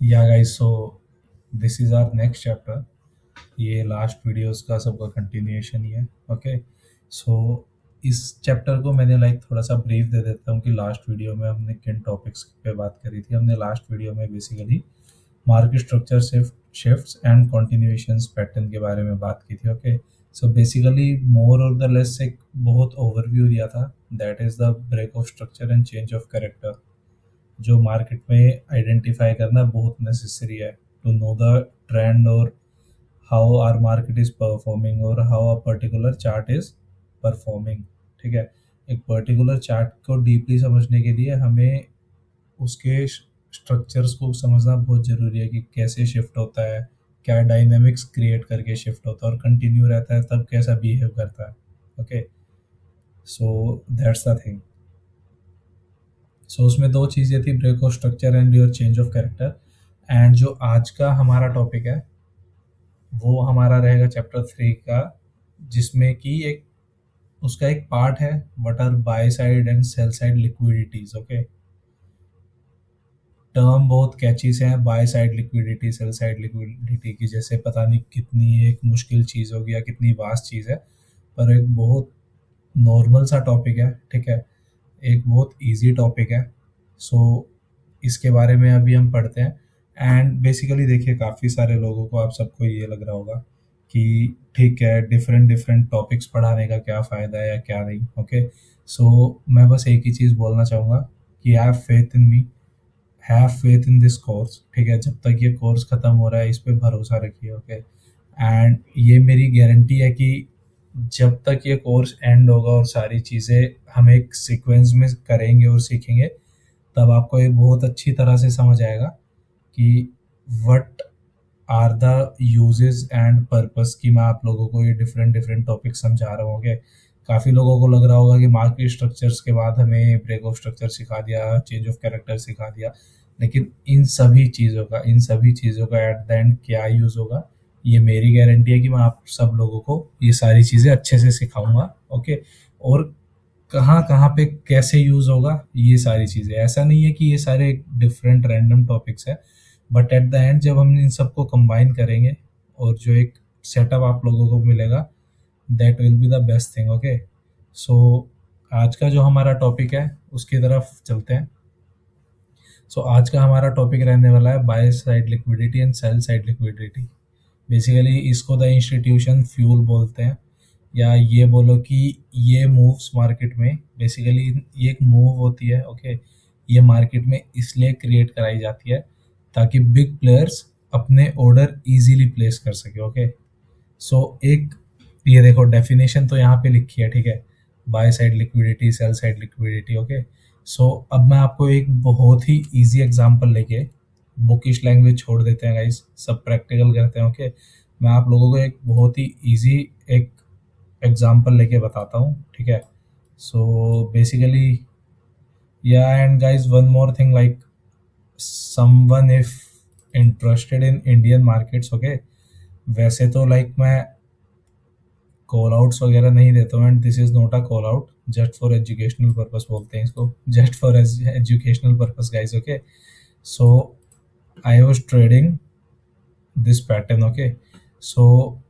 या guys, so this is our next chapter. ये last videos का सबका कंटिन्यूएशन ही है। ओके, सो इस चैप्टर को मैंने थोड़ा सा ब्रीफ दे देता हूँ कि लास्ट वीडियो में हमने किन टॉपिक्स पे बात करी थी। हमने लास्ट वीडियो में basically market structure shifts and continuations pattern के बारे में बात की थी। ओके, सो बेसिकली मोर और द लेस एक बहुत ओवरव्यू दिया था, that is the break of structure and change of character, जो मार्केट में आइडेंटिफाई करना बहुत नेसेसरी है टू नो द ट्रेंड और how are market is performing और how a particular chart is performing. ठीक है, एक पर्टिकुलर चार्ट को डीपली समझने के लिए हमें उसके स्ट्रक्चर्स को समझना बहुत ज़रूरी है कि कैसे शिफ्ट होता है, क्या डायनेमिक्स क्रिएट करके शिफ्ट होता है, और कंटिन्यू रहता है तब कैसा बिहेव करता है। Okay, so that's the thing. So उसमें दो चीज़ें थी, break of structure and your change of character. And जो आज का हमारा टॉपिक है वो हमारा रहेगा चैप्टर 3 का, जिसमें कि एक उसका एक पार्ट है what are buy side and sell side liquidities. Okay, term बहुत कैची से हैं, buy side liquidity, sell side liquidity की जैसे पता नहीं कितनी एक मुश्किल चीज़ होगी या कितनी वास्ट चीज़ है, पर एक बहुत नॉर्मल सा टॉपिक है। ठीक है, एक बहुत इजी टॉपिक है। सो इसके बारे में अभी हम पढ़ते हैं। एंड बेसिकली देखिए, काफ़ी सारे लोगों को, आप सबको ये लग रहा होगा कि ठीक है, डिफरेंट डिफरेंट टॉपिक्स पढ़ाने का क्या फ़ायदा है या क्या नहीं। ओके, सो मैं बस एक ही चीज़ बोलना चाहूँगा कि have faith in me, have faith in this course. ठीक है, जब तक ये कोर्स ख़त्म हो रहा है इस पे भरोसा रखिए। ओके, एंड ये मेरी गारंटी है कि जब तक ये कोर्स एंड होगा और सारी चीज़ें हम एक सीक्वेंस में करेंगे और सीखेंगे, तब आपको ये बहुत अच्छी तरह से समझ आएगा कि what are the uses and purpose की मैं आप लोगों को ये डिफरेंट डिफरेंट टॉपिक समझा रहा हूँ। ओके, काफ़ी लोगों को लग रहा होगा कि मार्केट स्ट्रक्चर्स के बाद हमें ब्रेक ऑफ स्ट्रक्चर सिखा दिया, चेंज ऑफ कैरेक्टर सिखा दिया, लेकिन इन सभी चीज़ों का एट द एंड क्या यूज़ होगा, ये मेरी गारंटी है कि मैं आप सब लोगों को ये सारी चीज़ें अच्छे से सिखाऊंगा। ओके, और कहाँ कहाँ पे कैसे यूज़ होगा ये सारी चीज़ें, ऐसा नहीं है कि ये सारे डिफरेंट रैंडम टॉपिक्स है, बट एट द एंड जब हम इन सबको कंबाइन करेंगे और जो एक सेटअप आप लोगों को मिलेगा, that will be the best thing. Okay, so आज का जो हमारा टॉपिक है उसकी तरफ चलते हैं। सो आज का हमारा टॉपिक रहने वाला है buy side liquidity and sell side liquidity. Basically इसको द इंस्टीट्यूशन फ्यूल बोलते हैं, या ये बोलो कि ये मूव्स मार्केट में, बेसिकली ये एक मूव होती है। ओके, ये मार्केट में इसलिए क्रिएट कराई जाती है ताकि बिग प्लेयर्स अपने ऑर्डर इजीली प्लेस कर सके। ओके, सो एक ये देखो डेफिनेशन तो यहाँ पे लिखी है। ठीक है, buy side liquidity, sell side liquidity. Okay, so अब मैं आपको एक बहुत ही इजी एग्जांपल लेके, बुकिश लैंग्वेज छोड़ देते हैं गाइस, सब प्रैक्टिकल करते हैं। ओके, मैं आप लोगों को एक बहुत ही इजी एक एग्जांपल लेके बताता हूँ। ठीक है, so basically yeah and guys, one more thing, like someone if interested in Indian markets. Okay, वैसे तो मैं कॉल आउट्स वगैरह नहीं देता हूँ, and this is not a call out, just for educational purpose बोलते हैं इसको, just for educational purpose guys. Okay, so I was trading this pattern. Okay, so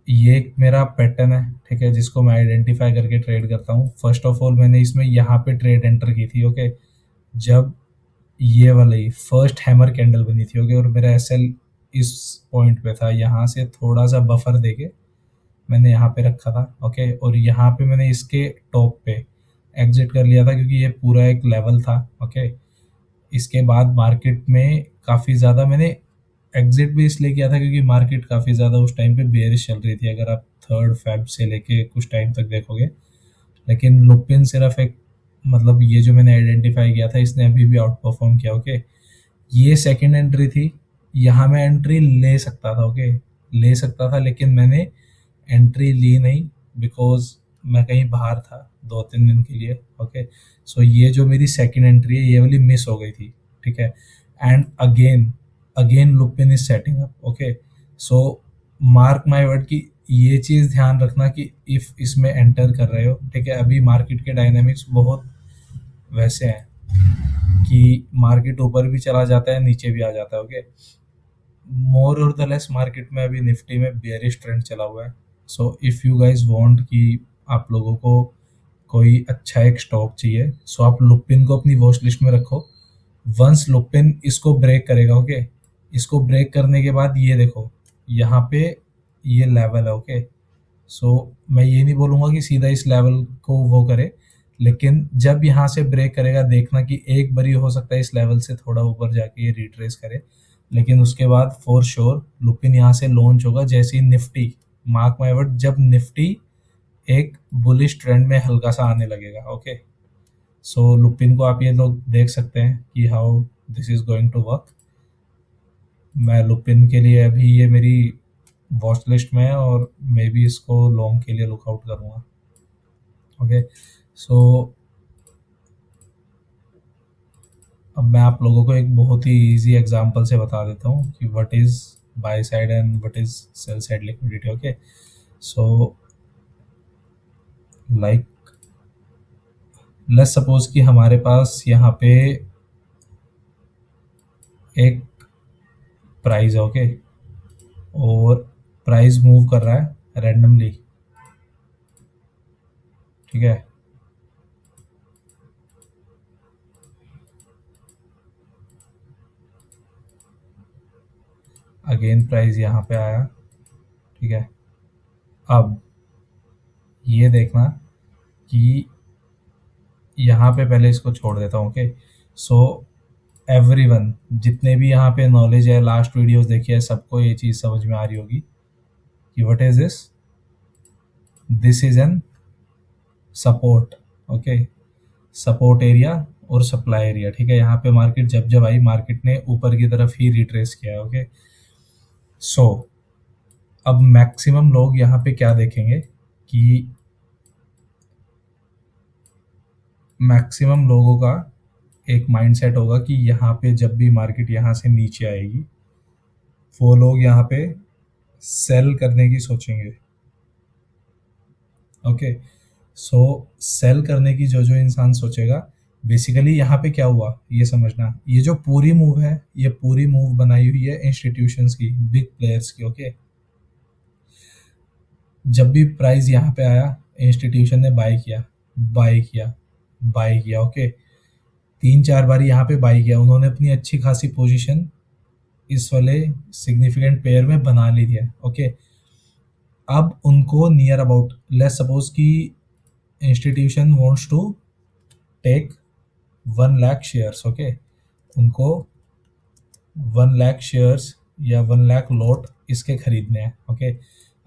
ये एक मेरा पैटर्न है। ठीक है, जिसको मैं आइडेंटिफाई करके ट्रेड करता हूँ। फर्स्ट ऑफ ऑल मैंने इसमें यहाँ पे ट्रेड एंटर की थी। ओके, जब ये वाली फर्स्ट हैमर कैंडल बनी थी। ओके, और मेरा एसएल इस पॉइंट पे था, यहाँ से थोड़ा सा बफर देके मैंने यहाँ पे रखा था। ओके, और यहाँ पे मैंने इसके टॉप पे एग्जिट कर लिया था क्योंकि ये पूरा एक लेवल था। ओके, इसके बाद मार्केट में काफ़ी ज़्यादा मैंने एग्जिट भी इसलिए किया था क्योंकि मार्केट काफ़ी ज़्यादा उस टाइम पे बेयरिश चल रही थी, अगर आप 3 फेब से लेके कुछ टाइम तक देखोगे। लेकिन लुपिन सिर्फ एक, मतलब ये जो मैंने आइडेंटिफाई किया था, इसने अभी भी आउट परफॉर्म किया। ओके, ये सेकंड एंट्री थी, यहाँ मैं एंट्री ले सकता था। ओके, ले सकता था, लेकिन मैंने एंट्री ली नहीं बिकॉज मैं कहीं बाहर था 2-3 दिन के लिए। ओके, सो ये जो मेरी सेकंड एंट्री है ये वाली मिस हो गई थी। ठीक है, and again again Lupin is setting up. Okay, so mark my word कि ये चीज़ ध्यान रखना कि इफ इसमें एंटर कर रहे हो, ठीक है, अभी मार्केट के डायनामिक्स बहुत वैसे हैं कि मार्केट ऊपर भी चला जाता है, नीचे भी आ जाता है। ओके, मोर और द लेस मार्केट में अभी निफ्टी में बेयरिश ट्रेंड चला हुआ है। So if you guys want कि आप लोगों को कोई अच्छा एक स्टॉक चाहिए, सो आप लुपिन को अपनी वॉच लिस्ट में रखो। वंस लुपिन इसको ब्रेक करेगा, ओके, इसको ब्रेक करने के बाद ये देखो यहाँ पे ये लेवल है। ओके, सो मैं ये नहीं बोलूँगा कि सीधा इस लेवल को वो करे, लेकिन जब यहाँ से ब्रेक करेगा देखना कि एक बारी हो सकता है इस लेवल से थोड़ा ऊपर जाके ये रिट्रेस करे, लेकिन उसके बाद फॉर श्योर लुपिन यहाँ से लॉन्च होगा। जैसे ही निफ्टी, मार्क माय वर्ड, जब निफ्टी एक बुलिश ट्रेंड में हल्का सा आने लगेगा। ओके, सो लुपिन को आप ये लोग देख सकते हैं कि how this is going to work. मैं लुपिन के लिए अभी ये मेरी वॉच लिस्ट में है और मैं भी इसको लॉन्ग के लिए लुकआउट करूँगा। ओके, सो अब मैं आप लोगों को एक बहुत ही इजी एग्जांपल से बता देता हूँ कि what is by side and what is cell side liquidity. Okay, so like let's suppose कि हमारे पास यहाँ पे एक प्राइस है। ओके, और प्राइस मूव कर रहा है रैंडमली, ठीक है। अगेन प्राइस यहाँ पे आया, ठीक है। अब ये देखना कि यहाँ पे पहले इसको छोड़ देता हूँ। ओके, सो एवरीवन, जितने भी यहाँ पे नॉलेज है, लास्ट वीडियोस देखी है, सबको ये चीज़ समझ में आ रही होगी कि what is this, this is an support. Okay, support area और सप्लाई एरिया, ठीक है। यहाँ पे मार्केट जब जब आई, मार्केट ने ऊपर की तरफ ही रिट्रेस किया है। ओके, सो अब मैक्सिमम लोग यहाँ पे क्या देखेंगे कि मैक्सिमम लोगों का एक माइंडसेट होगा कि यहाँ पे जब भी मार्केट यहाँ से नीचे आएगी, वो लोग यहाँ पे सेल करने की सोचेंगे। ओके, सो सेल करने की जो जो इंसान सोचेगा, बेसिकली यहाँ पे क्या हुआ ये समझना, ये जो पूरी मूव है, ये पूरी मूव बनाई हुई है इंस्टीट्यूशंस की, बिग प्लेयर्स की। ओके, जब भी प्राइस यहाँ पे आया, इंस्टीट्यूशन ने बाय किया, बाय किया, बाय किया। ओके, 3-4 बार यहाँ पे बाय किया, उन्होंने अपनी अच्छी खासी पोजीशन इस वाले सिग्निफिकेंट पेयर में बना ली है। ओके, अब उनको नियर अबाउट, लेट्स सपोज कि institution wants to take 1 lakh shares. Okay, उनको 1 लाख शेयर्स या 1 लाख लॉट इसके खरीदने हैं। ओके,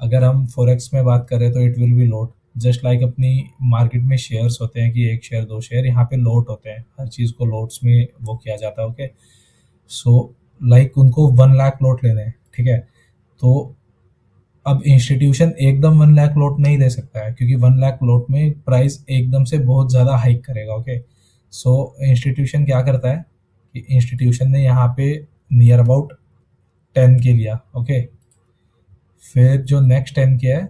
अगर हम फॉरेक्स में बात करें तो it will be lot, just like अपनी मार्केट में शेयर्स होते हैं कि 1 शेयर 2 शेयर, यहाँ पे लॉट होते हैं, हर चीज़ को लॉट्स में वो किया जाता है। ओके, सो लाइक उनको 1 लाख लॉट लेने हैं, ठीक है। तो अब इंस्टीट्यूशन एकदम 1 लाख लॉट नहीं दे सकता है, क्योंकि 1 लाख लॉट में प्राइस एकदम से बहुत ज़्यादा हाइक करेगा। ओके, सो इंस्टीट्यूशन क्या करता है कि इंस्टीट्यूशन ने यहाँ पे नियर अबाउट 10 के लिया। ओके, फिर जो नेक्स्ट 10 के है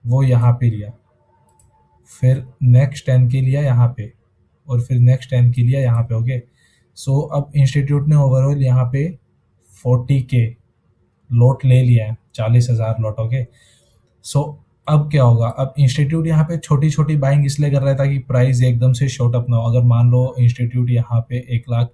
वो यहाँ पे लिया, फिर नेक्स्ट 10 के लिया यहाँ पे, और फिर नेक्स्ट 10 के लिया यहाँ पे। ओके, सो अब इंस्टीट्यूट ने ओवरऑल यहाँ पे 40 के लॉट ले लिया है, 40,000 लॉट। ओके, सो अब क्या होगा, अब इंस्टीट्यूट यहाँ पे छोटी छोटी बाइंग इसलिए कर रहा है ताकि प्राइस एकदम से शॉर्ट अप ना हो। अगर मान लो इंस्टीट्यूट यहाँ पे 1 लाख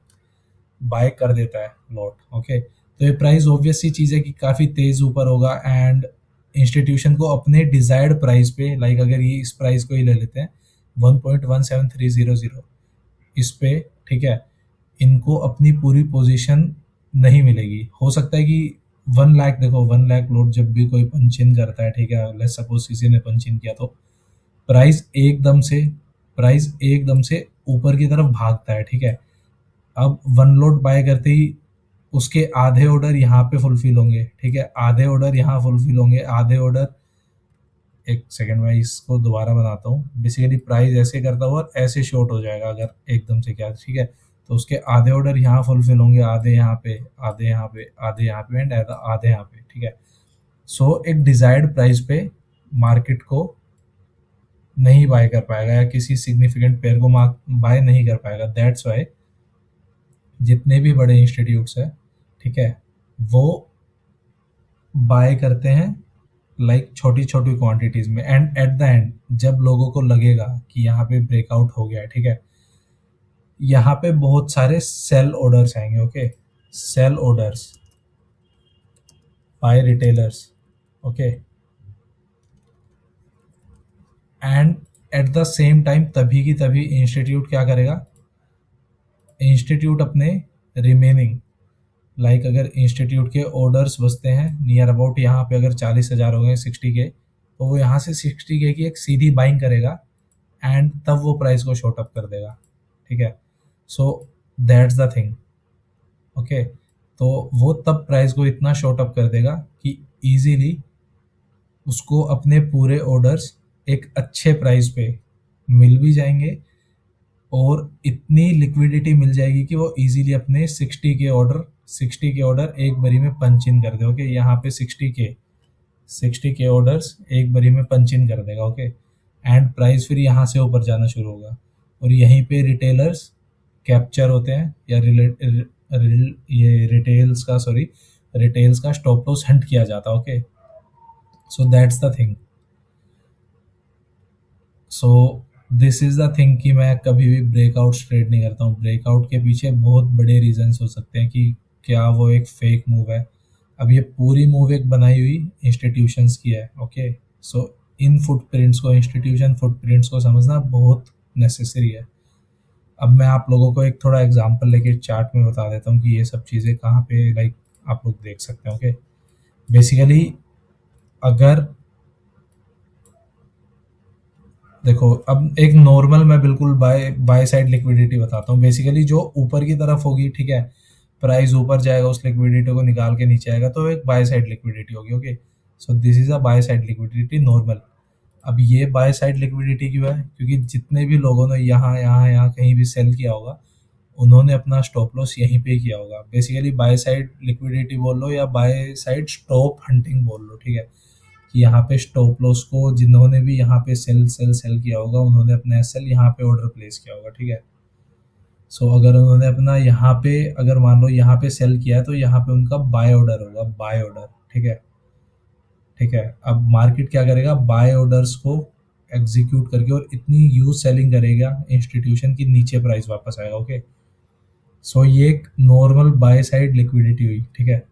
बाय कर देता है लॉट, ओके, तो ये प्राइस ऑब्वियस सी चीज़ है कि काफ़ी तेज़ ऊपर होगा, एंड इंस्टीट्यूशन को अपने डिजायर्ड प्राइस पे, लाइक अगर ये इस प्राइस को ही ले लेते हैं 1.17300 इस पे, ठीक है, इनको अपनी पूरी पोजीशन नहीं मिलेगी। हो सकता है कि 1 लाख, देखो 1 लाख लॉट जब भी कोई पंच इन करता है, ठीक है, लेट्स सपोज किसी ने पंच इन किया, तो प्राइस एकदम से ऊपर की तरफ भागता है, ठीक है। अब 1 लॉट बाय करते ही उसके आधे ऑर्डर यहाँ पे फुलफिल होंगे, ठीक है, आधे ऑर्डर यहाँ फुलफिल होंगे, आधे ऑर्डर, एक सेकेंड में इसको दोबारा बनाता हूँ। बेसिकली प्राइस ऐसे करता हुआ ऐसे शॉर्ट हो जाएगा अगर एकदम से क्या, ठीक है, तो उसके आधे ऑर्डर यहाँ फुलफिल होंगे, आधे यहाँ पे, आधे यहाँ पे, आधे यहाँ पे एंड आधे यहाँ पे, ठीक है। सो एक डिजायर्ड प्राइस पे मार्केट को नहीं बाय कर पाएगा या किसी सिग्निफिकेंट पेयर को बाय नहीं कर पाएगा। दैट्स वाई जितने भी बड़े इंस्टीट्यूट्स हैं, ठीक है, वो बाय करते हैं लाइक छोटी छोटी क्वांटिटीज में, एंड एट द एंड जब लोगों को लगेगा कि यहाँ पे ब्रेकआउट हो गया है, ठीक है, यहाँ पे बहुत सारे सेल ऑर्डर्स आएंगे। Okay, sell orders by retailers. Okay, and at the same time तभी की तभी इंस्टीट्यूट क्या करेगा, इंस्टीट्यूट अपने रिमेनिंग लाइक अगर इंस्टीट्यूट के ऑर्डर्स बचते हैं नियर अबाउट यहाँ पे अगर 40,000 हो गए 60K, तो वो यहाँ से 60K की एक सीधी बाइंग करेगा एंड तब वो प्राइस को शॉर्ट अप कर देगा। ठीक है, सो दैट्स द थिंग। ओके, तो वो तब प्राइस को इतना शॉर्ट अप कर देगा कि इजीली उसको अपने पूरे ऑर्डर्स एक अच्छे प्राइस पे मिल भी जाएंगे और इतनी लिक्विडिटी मिल जाएगी कि वो इजीली अपने 60 के ऑर्डर एक बारी में पंच इन कर दे। ओके, यहाँ पे 60 के ऑर्डर्स एक बारी में पंच इन कर देगा। ओके, एंड प्राइस फिर यहाँ से ऊपर जाना शुरू होगा और यहीं पे रिटेलर्स कैप्चर होते हैं या ये रिटेल्स का स्टॉप लॉस हंट किया जाता है। Okay, so that's the thing. So this is the thing कि मैं कभी भी ब्रेकआउट ट्रेड नहीं करता हूँ। ब्रेकआउट के पीछे बहुत बड़े रीजंस हो सकते हैं कि क्या वो एक फेक मूव है। अब ये पूरी मूव एक बनाई हुई इंस्टीट्यूशंस की है। ओके, सो इन फुटप्रिंट्स को, इंस्टीट्यूशन फुटप्रिंट्स को समझना बहुत नेसेसरी है। अब मैं आप लोगों को एक थोड़ा एग्जांपल लेके चार्ट में बता देता हूँ कि ये सब चीज़ें कहाँ पे लाइक आप लोग देख सकते हैं। ओके, बेसिकली अगर देखो, अब एक नॉर्मल मैं बिल्कुल बाय साइड लिक्विडिटी बताता हूँ। बेसिकली जो ऊपर की तरफ होगी, ठीक है, प्राइस ऊपर जाएगा, उस लिक्विडिटी को निकाल के नीचे आएगा, तो एक बाय साइड लिक्विडिटी होगी। Okay, so this is a buy side liquidity normal. अब ये बाय साइड लिक्विडिटी क्यों है? क्योंकि जितने भी लोगों ने यहाँ यहाँ यहाँ कहीं भी सेल किया होगा, उन्होंने अपना स्टॉप लॉस यहीं पे किया होगा। बेसिकली बाय साइड लिक्विडिटी बोल लो या बाय साइड स्टॉप हंटिंग बोल लो, ठीक है, कि यहाँ पे स्टॉप लॉस को जिन्होंने भी यहाँ पे सेल किया होगा, उन्होंने अपना एसएल यहाँ पे ऑर्डर प्लेस किया होगा। ठीक है, सो अगर उन्होंने अपना यहाँ पे अगर मान लो यहाँ पे सेल किया है, तो यहाँ पे उनका बाय ऑर्डर होगा, बाय ऑर्डर। ठीक है, ठीक है, अब मार्केट क्या करेगा, बाय ऑर्डर्स को एग्जीक्यूट करके और इतनी यूज सेलिंग करेगा इंस्टीट्यूशन की, नीचे प्राइस वापस आएगा। ओके, सो ये एक नॉर्मल बाय साइड लिक्विडिटी हुई। ठीक है,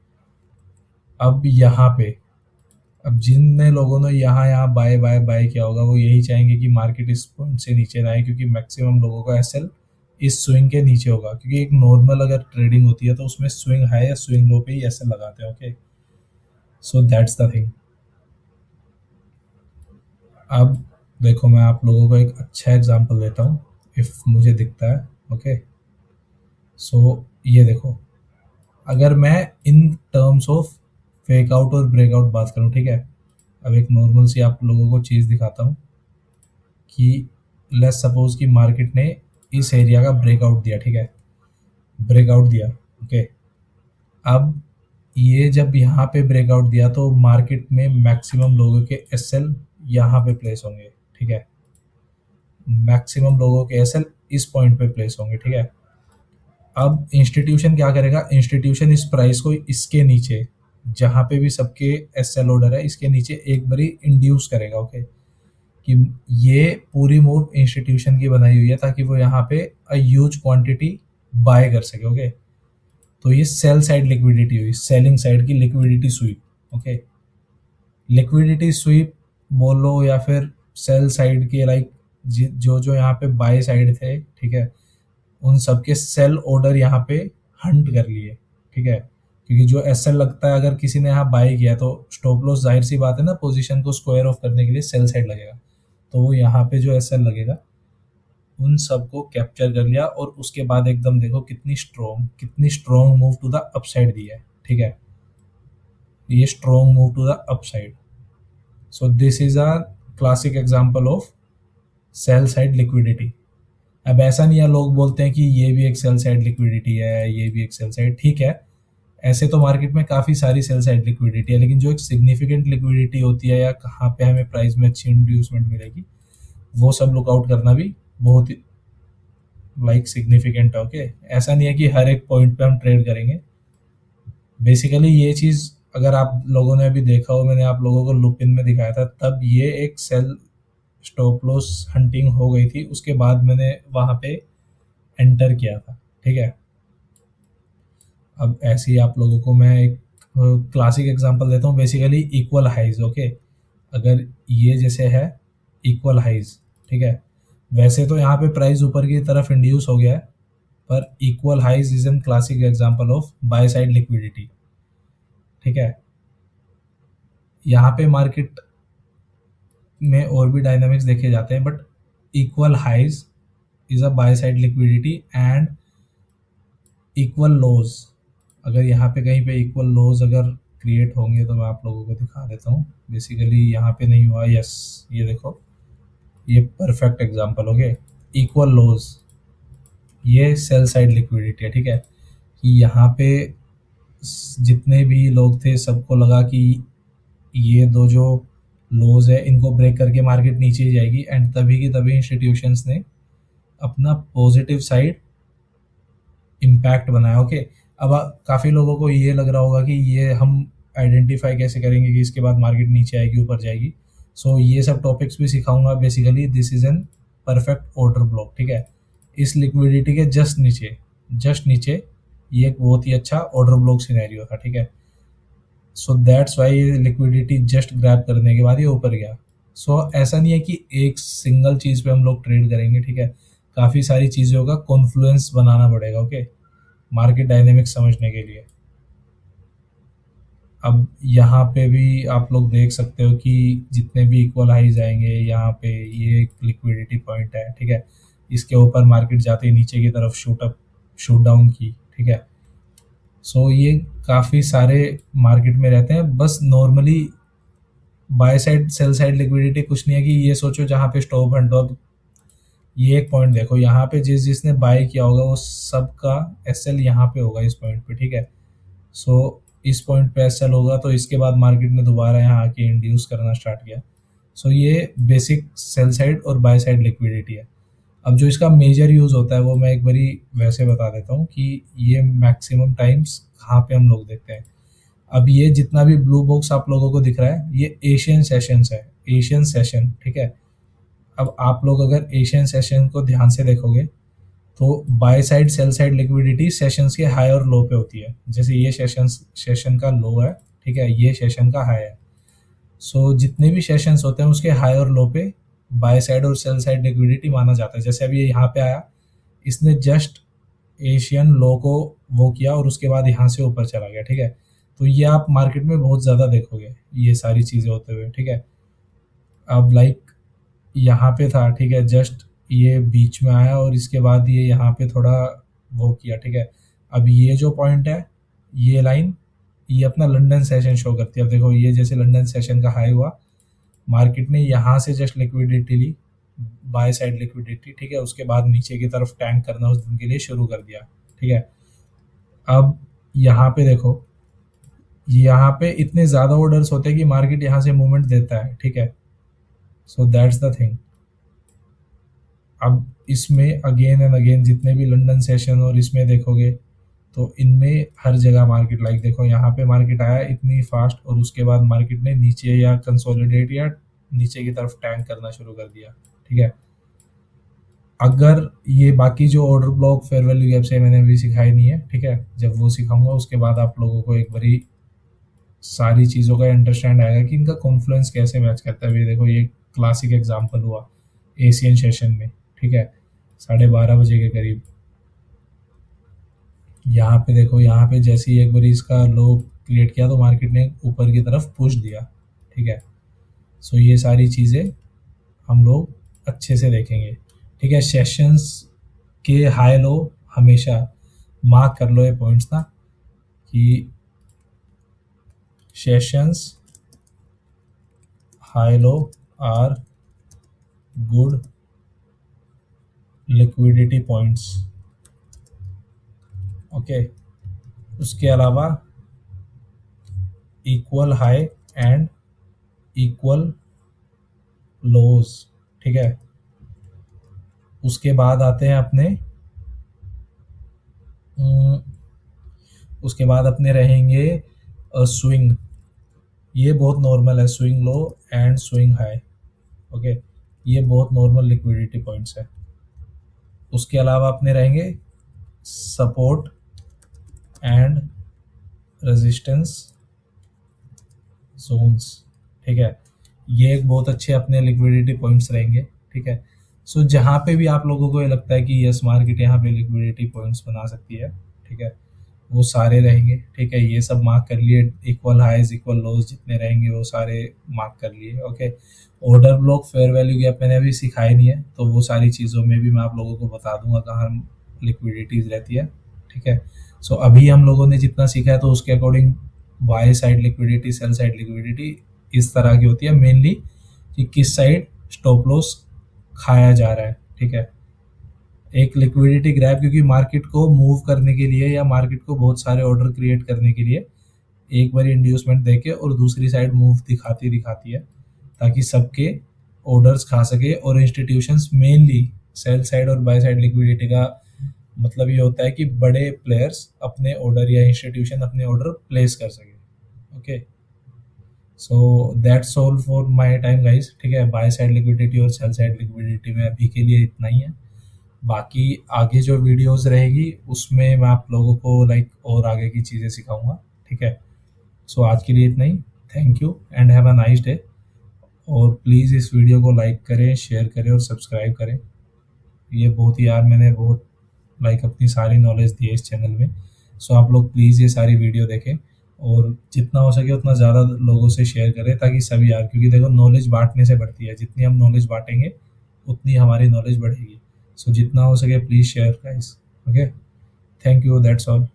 अब यहाँ पे अब जिन लोगों ने यहाँ यहाँ बाय बाय बाय किया होगा, वो यही चाहेंगे कि मार्केट इस पॉइंट से नीचे ना आए, क्योंकि मैक्सिमम लोगों का एसएल इस स्विंग के नीचे होगा। क्योंकि एक नॉर्मल अगर ट्रेडिंग होती है तो उसमें स्विंग हाई या स्विंग लो पे ही एसएल लगाते हैं। Okay, so that's the thing. अब देखो, मैं आप लोगों को एक अच्छा एग्जांपल देता हूँ इफ मुझे दिखता है। ओके, सो ये देखो, अगर मैं in terms of fake out और ब्रेकआउट बात करूं, ठीक है, अब एक नॉर्मल सी आप लोगों को चीज़ दिखाता हूं कि लेट्स सपोज कि मार्केट ने इस एरिया का ब्रेकआउट दिया। ठीक है, ब्रेकआउट दिया। ओके, अब ये जब यहाँ पे ब्रेकआउट दिया तो मार्केट में मैक्सिमम लोगों के एसएल यहाँ पे प्लेस होंगे। ठीक है, मैक्सिमम लोगों के एसएल इस पॉइंट पे प्लेस होंगे। ठीक है, अब इंस्टीट्यूशन क्या करेगा, इंस्टीट्यूशन इस प्राइस को इसके नीचे जहाँ पे भी सबके एसएल ऑर्डर है, इसके नीचे एक बारी इंड्यूस करेगा। ओके, कि ये पूरी मूव इंस्टीट्यूशन की बनाई हुई है ताकि वो यहाँ पे ह्यूज क्वांटिटी बाय कर सके। ओके, तो ये सेल साइड लिक्विडिटी हुई, सेलिंग साइड की liquidity SVEEP. Okay, liquidity SVEEP बोलो या फिर सेल साइड के लाइक जो जो यहाँ पे बाय साइड थे, ठीक है, उन सबके सेल ऑर्डर यहाँ पे हंट कर लिए। ठीक है, क्योंकि जो एसएल लगता है, अगर किसी ने यहाँ बाय किया तो स्टॉप लॉस जाहिर सी बात है ना, पोजीशन को स्क्वायर ऑफ करने के लिए सेल साइड लगेगा, तो वो यहाँ पे जो एसएल लगेगा उन सबको कैप्चर कर लिया और उसके बाद एकदम देखो कितनी strong move to the upside दी है। ठीक है, ये strong move to the upside. So this is a classic example of sell side liquidity. अब ऐसा नहीं है, लोग बोलते हैं कि ये भी एक सेल साइड लिक्विडिटी है, ये भी एक सेल साइड, ठीक है, ऐसे तो मार्केट में काफ़ी सारी सेल साइड लिक्विडिटी है, लेकिन जो एक सिग्निफिकेंट लिक्विडिटी होती है या कहाँ पे हमें प्राइस में अच्छी इंड्यूसमेंट मिलेगी, वो सब लुकआउट करना भी बहुत लाइक सिग्निफिकेंट है। ओके, ऐसा नहीं है कि हर एक पॉइंट पे हम ट्रेड करेंगे। बेसिकली ये चीज़ अगर आप लोगों ने अभी देखा हो, मैंने आप लोगों को लुपिन में दिखाया था, तब ये एक सेल स्टॉप लॉस हंटिंग हो गई थी, उसके बाद मैंने वहाँ पे एंटर किया था। ठीक है, अब ऐसे ही आप लोगों को मैं एक क्लासिक एग्जांपल देता हूँ। Basically equal highs. ओके, अगर ये जैसे है इक्वल हाइज, ठीक है, वैसे तो यहाँ पे प्राइस ऊपर की तरफ इंड्यूस हो गया है, पर equal highs is an classic example of buy side liquidity. ठीक है, यहाँ पे मार्केट में और भी डायनामिक्स देखे जाते हैं, but equal highs is a buy side liquidity and equal lows. अगर यहाँ पे कहीं पे इक्वल लोज अगर क्रिएट होंगे तो मैं आप लोगों को दिखा देता हूँ। बेसिकली यहाँ पे नहीं हुआ, यस, ये देखो, ये परफेक्ट एग्जांपल हो गया। इक्वल लोज, ये सेल साइड लिक्विडिटी है। ठीक है, कि यहाँ पे जितने भी लोग थे सबको लगा कि ये दो जो लोज है इनको ब्रेक करके मार्केट नीचे ही जाएगी, एंड तभी की तभी इंस्टीट्यूशंस ने अपना पॉजिटिव साइड इम्पैक्ट बनाया। ओके, अब काफ़ी लोगों को ये लग रहा होगा कि ये हम आइडेंटिफाई कैसे करेंगे कि इसके बाद मार्केट नीचे आएगी ऊपर जाएगी। सो ये सब टॉपिक्स भी सिखाऊंगा। Basically this is an perfect order block. ठीक है, इस लिक्विडिटी के जस्ट नीचे ये एक बहुत ही अच्छा ऑर्डर ब्लॉक सिनेरियो था। ठीक है, सो दैट्स वाई ये लिक्विडिटी जस्ट ग्रैब करने के बाद ये ऊपर गया। सो ऐसा नहीं है कि एक सिंगल चीज़ पे हम लोग ट्रेड करेंगे। ठीक है, काफ़ी सारी चीज़ों का कॉन्फ्लुएंस बनाना पड़ेगा। ओके, मार्केट डायनेमिक्स समझने के लिए। अब यहाँ पे भी आप लोग देख सकते हो कि जितने भी इक्वल हाइज आएंगे यहाँ पे, ये एक लिक्विडिटी पॉइंट है। ठीक है, इसके ऊपर मार्केट जाते ही नीचे की तरफ शूट डाउन की। ठीक है, सो ये काफ़ी सारे मार्केट में रहते हैं। बस normally by side cell side liquidity कुछ नहीं है कि ये सोचो जहाँ पे स्टॉप एंड ड्रॉप, ये एक पॉइंट देखो, यहाँ पे जिसने बाय किया होगा वो सबका एसएल यहाँ पे होगा इस पॉइंट पे। ठीक है, सो इस पॉइंट पे एसएल होगा तो इसके बाद मार्केट ने दोबारा यहाँ आके इंड्यूस करना स्टार्ट किया। सो ये बेसिक सेल साइड और बाय साइड लिक्विडिटी है। अब जो इसका मेजर यूज़ होता है वो मैं एक बारी वैसे बता देता हूँ कि ये मैक्सिमम टाइम्स कहाँ पे हम लोग देखते हैं। अब ये जितना भी ब्लू बॉक्स आप लोगों को दिख रहा है ये एशियन सेशंस है, एशियन सेशन। ठीक है, अब आप लोग अगर एशियन सेशन को ध्यान से देखोगे तो by side cell side liquidity sessions के हाई और लो पे होती है। जैसे ये सेशन का लो है, ठीक है, ये सेशन का हाई है। सो जितने भी सेशंस होते हैं उसके हाई और लो पे बाय साइड और सेल साइड लिक्विडिटी माना जाता है। जैसे अभी ये यहाँ पे आया, इसने जस्ट एशियन लो को वो किया और उसके बाद यहाँ से ऊपर चला गया। ठीक है, तो ये आप मार्केट में बहुत ज़्यादा देखोगे ये सारी चीज़ें होते हुए। ठीक है, अब लाइक यहाँ पे था, ठीक है, जस्ट ये बीच में आया और इसके बाद ये यहाँ पे थोड़ा वो किया। ठीक है, अब ये जो पॉइंट है, ये लाइन, ये अपना लंदन सेशन शो करती है। अब देखो ये जैसे लंदन सेशन का हाई हुआ, मार्केट ने यहाँ से जस्ट लिक्विडिटी ली, बाय साइड लिक्विडिटी। ठीक है, उसके बाद नीचे की तरफ टैंक करना उस दिन के लिए शुरू कर दिया। ठीक है, अब यहाँ पे देखो, यहाँ पे इतने ज़्यादा ऑर्डर्स होते हैं कि मार्केट यहाँ से मूवमेंट देता है। ठीक है, सो दैट्स द थिंग। अब इसमें अगेन एंड अगेन जितने भी लंदन सेशन और इसमें देखोगे तो इनमें हर जगह मार्केट लाइक देखो, यहाँ पे मार्केट आया इतनी फास्ट और उसके बाद मार्केट ने नीचे या कंसोलिडेट या नीचे की तरफ टैंक करना शुरू कर दिया। ठीक है, अगर ये बाकी जो order block fair value gap से मैंने अभी सिखाई नहीं है, ठीक है, जब वो सिखाऊंगा उसके बाद आप लोगों को एक बारी सारी चीज़ों का अंडरस्टैंड आएगा कि इनका कॉन्फ्लुएंस कैसे मैच करता है। अभी देखो ये क्लासिक एग्जांपल हुआ एशियन सेशन में। ठीक है, 12:30 बजे के करीब यहाँ पे देखो, यहाँ पे जैसे ही एक बार इसका लो क्रिएट किया तो मार्केट ने ऊपर की तरफ पुश दिया। ठीक है, सो ये सारी चीज़ें हम लोग अच्छे से देखेंगे। ठीक है, सेशंस के हाई लो हमेशा मार्क कर लो ये पॉइंट्स ना, कि sessions high low are good liquidity points. Okay, उसके अलावा equal high and equal lows. ठीक है, उसके बाद आते हैं अपने अम, उसके बाद अपने रहेंगे स्विंग। ये बहुत नॉर्मल है, swing low and swing high. Okay, ये बहुत नॉर्मल लिक्विडिटी पॉइंट्स है। उसके अलावा अपने रहेंगे सपोर्ट एंड रेजिस्टेंस जोन्स। ठीक है, ये एक बहुत अच्छे अपने लिक्विडिटी पॉइंट्स रहेंगे। ठीक है, सो जहाँ पे भी आप लोगों को ये लगता है कि यस मार्केट यहाँ पे लिक्विडिटी पॉइंट्स बना सकती है, ठीक है, वो सारे रहेंगे। ठीक है, ये सब मार्क कर लिए, इक्वल हाइज इक्वल लोज जितने रहेंगे वो सारे मार्क कर लिए। Okay, order block fair value gap मैंने अभी सिखाई नहीं है, तो वो सारी चीज़ों में भी मैं आप लोगों को बता दूंगा कहाँ लिक्विडिटीज रहती है। ठीक है, सो अभी हम लोगों ने जितना सीखा है तो उसके according bye side liquidity, sell side liquidity इस तरह की होती है मेनली, कि किस साइड स्टॉप लॉस खाया जा रहा है। ठीक है, एक लिक्विडिटी ग्रैब, क्योंकि मार्केट को मूव करने के लिए या मार्केट को बहुत सारे ऑर्डर क्रिएट करने के लिए एक बार इंड्यूसमेंट देके और दूसरी साइड मूव दिखाती दिखाती है, ताकि सबके ऑर्डर्स खा सके। और इंस्टीट्यूशंस मेनली सेल साइड और बाय साइड लिक्विडिटी का मतलब ये होता है कि बड़े प्लेयर्स अपने ऑर्डर या इंस्टीट्यूशन अपने ऑर्डर प्लेस कर सके। Okay, so that's all for my time guys. ठीक है, बाय साइड लिक्विडिटी और सेल साइड लिक्विडिटी में अभी के लिए इतना ही है। बाकी आगे जो वीडियोस रहेगी उसमें मैं आप लोगों को लाइक और आगे की चीज़ें सिखाऊंगा। ठीक है, सो आज के लिए इतना ही। Thank you and have a nice day. और प्लीज़ इस वीडियो को लाइक करें, शेयर करें और सब्सक्राइब करें। ये बहुत ही यार मैंने बहुत लाइक अपनी सारी नॉलेज दी है इस चैनल में। सो आप लोग प्लीज़ ये सारी वीडियो देखें और जितना हो सके उतना ज़्यादा लोगों से शेयर करें, ताकि सभी यार, क्योंकि देखो नॉलेज बांटने से बढ़ती है, जितनी हम नॉलेज बांटेंगे उतनी हमारी नॉलेज बढ़ेगी। सो जितना हो सके please share guys. Okay, thank you, that's all.